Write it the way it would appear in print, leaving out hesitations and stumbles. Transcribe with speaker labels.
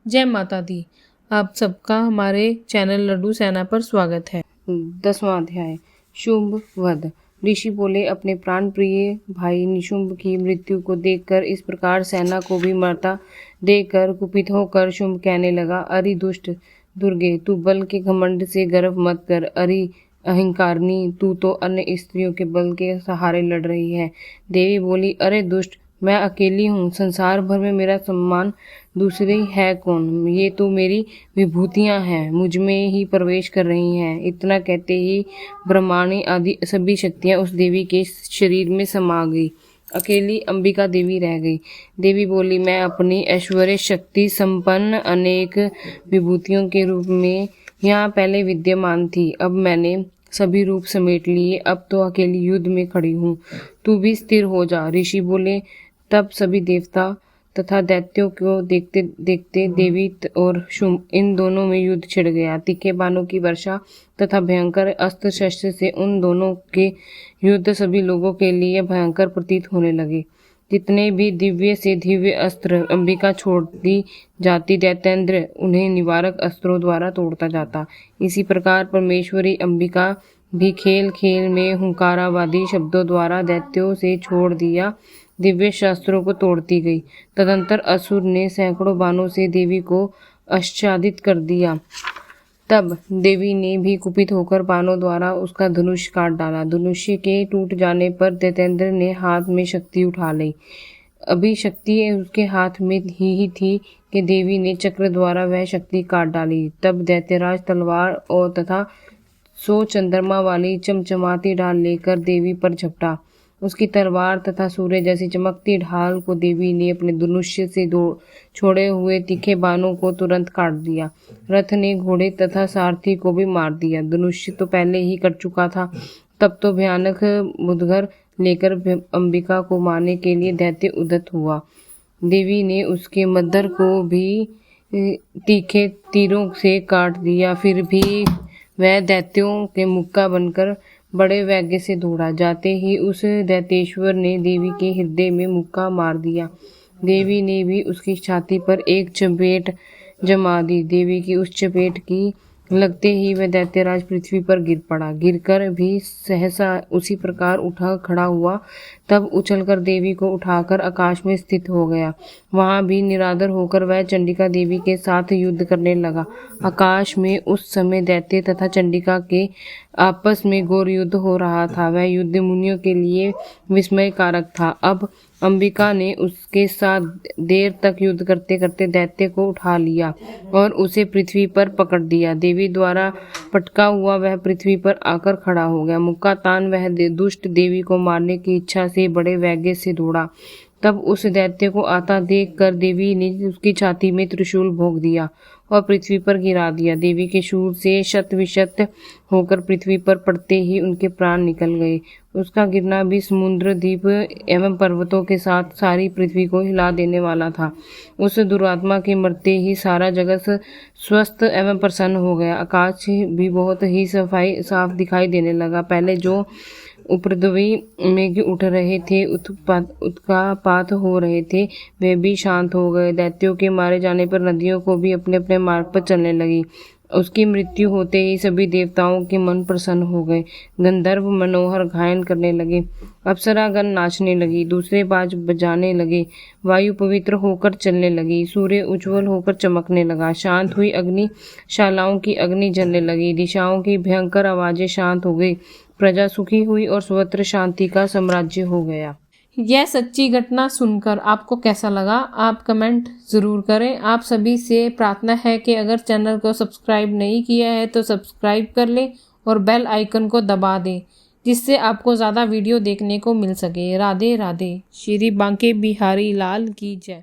Speaker 1: जय माता दी। आप सबका हमारे चैनल लड्डू सेना पर स्वागत है।
Speaker 2: 10वां अध्याय शुंभ वध। ऋषि बोले, अपने प्राण प्रिय भाई निशुंभ की मृत्यु को देखकर इस प्रकार सेना को भी मरता देखकर कुपित होकर शुंभ कहने लगा, अरे दुष्ट दुर्गे, तू बल के घमंड से गर्व मत कर। अरे अहंकारनी, तू तो अन्य स्त्रियों के बल के सहारे लड़ रही है। देवी बोली, अरे दुष्ट, मैं अकेली हूँ, संसार भर में मेरा सम्मान दूसरी है कौन। ये तो मेरी विभूतियाँ हैं, मुझ में ही प्रवेश कर रही हैं। इतना कहते ही ब्रह्माणी आदि सभी शक्तियाँ उस देवी के शरीर में समा गई। अकेली अंबिका देवी रह गई। देवी बोली, मैं अपनी ऐश्वर्य शक्ति संपन्न अनेक विभूतियों के रूप में यहाँ पहले विद्यमान थी, अब मैंने सभी रूप समेट लिए, अब तो अकेली युद्ध में खड़ी हूँ, तू भी स्थिर हो जा। ऋषि बोले, तब सभी देवता तथा दैत्यों को देखते देखते देवी और शुंभ इन दोनों में युद्ध छिड़ गया। तीखे बाणों की वर्षा तथा भयंकर अस्त्र शस्त्र से उन दोनों के युद्ध सभी लोगों के लिए भयंकर प्रतीत होने लगे। जितने भी दिव्य से दिव्य अस्त्र अंबिका छोड़ती जाती, दैत्येंद्र उन्हें निवारक अस्त्रों द्वारा तोड़ता जाता। इसी प्रकार परमेश्वरी अंबिका भी खेल खेल में हुंकारावादी शब्दों द्वारा दैत्यों से छोड़ दिया दिव्य शास्त्रों को तोड़ती गई। तदंतर असुर ने सैकड़ों बाणों से देवी को आच्छादित कर दिया। तब देवी ने भी कुपित होकर बाणों द्वारा उसका धनुष काट डाला। धनुष्य के टूट जाने पर दैत्येंद्र ने हाथ में शक्ति उठा ली। अभी शक्ति उसके हाथ में ही थी कि देवी ने चक्र द्वारा वह शक्ति काट डाली। तब दैत्यराज तलवार और तथा 100 चंद्रमा वाली चमचमाती ढाल लेकर देवी पर झपटा। उसकी तलवार तथा सूर्य जैसी चमकती ढाल को देवी ने अपने धनुष्य से छोड़े हुए तीखे बाणों को तुरंत काट दिया। रथ ने घोड़े तथा सारथी को भी मार दिया। धनुष्य तो पहले ही कट चुका था। तब तो भयानक मुदगर लेकर अंबिका को मारने के लिए दैत्य उद्यत हुआ। देवी ने उसके मद्दर को भी तीखे तीरों से काट दिया। फिर भी वह दैत्यों के मुक्का बनकर बड़े वेग से दौड़ा। जाते ही उस दैत्येश्वर ने देवी के हृदय में मुक्का मार दिया। देवी ने भी उसकी छाती पर एक चपेट जमा दी। देवी की उस चपेट की लगते ही वह दैत्यराज पृथ्वी पर गिर पड़ा। गिरकर भी सहसा उसी प्रकार उठा खड़ा हुआ। तब उछलकर देवी को उठाकर आकाश में स्थित हो गया। वहां भी निरादर होकर वह चंडिका देवी के साथ युद्ध करने लगा। आकाश में उस समय दैत्य तथा चंडिका के आपस में घोर युद्ध हो रहा था। वह युद्ध मुनियों के लिए विस्मय कारक था। अब अंबिका ने उसके साथ देर तक युद्ध करते करते दैत्य को उठा लिया और उसे पृथ्वी पर पकड़ दिया। देवी द्वारा पटका हुआ वह पृथ्वी पर आकर खड़ा हो गया। मुक्का तान वह दुष्ट देवी को मारने की इच्छा से बड़े वेग से दौड़ा। तब उस दैत्य को आता देखकर देवी ने उसकी छाती में त्रिशूल भोंक दिया और पृथ्वी पर गिरा दिया। देवी के शूल से शत विशत होकर पृथ्वी पर पड़ते ही उनके प्राण निकल गए। उसका गिरना भी समुद्र, द्वीप एवं पर्वतों के साथ सारी पृथ्वी को हिला देने वाला था। उस दुरात्मा के मरते ही सारा जगत स्वस्थ एवं प्रसन्न हो गया। आकाश भी बहुत ही साफ दिखाई देने लगा। पहले जो उपद्रवी मेघ उठ रहे थे, उत्पात हो रहे थे, वे भी शांत हो गए। दैत्यों के मारे जाने पर नदियों को भी अपने अपने मार्ग पर चलने लगी। उसकी मृत्यु होते ही सभी देवताओं के मन प्रसन्न हो गए। गंधर्व मनोहर गायन करने लगे, अप्सरागण नाचने लगी, दूसरे बाज बजाने लगे, वायु पवित्र होकर चलने लगी, सूर्य उज्ज्वल होकर चमकने लगा, शांत हुई अग्नि शालाओं की अग्नि जलने लगी, दिशाओं की भयंकर आवाजें शांत हो गई, प्रजा सुखी हुई और सर्वत्र शांति का साम्राज्य हो गया।
Speaker 1: यह सच्ची घटना सुनकर आपको कैसा लगा, आप कमेंट ज़रूर करें। आप सभी से प्रार्थना है कि अगर चैनल को सब्सक्राइब नहीं किया है तो सब्सक्राइब कर लें और बेल आइकन को दबा दें, जिससे आपको ज़्यादा वीडियो देखने को मिल सके। राधे राधे। श्री बांके बिहारी लाल की जय।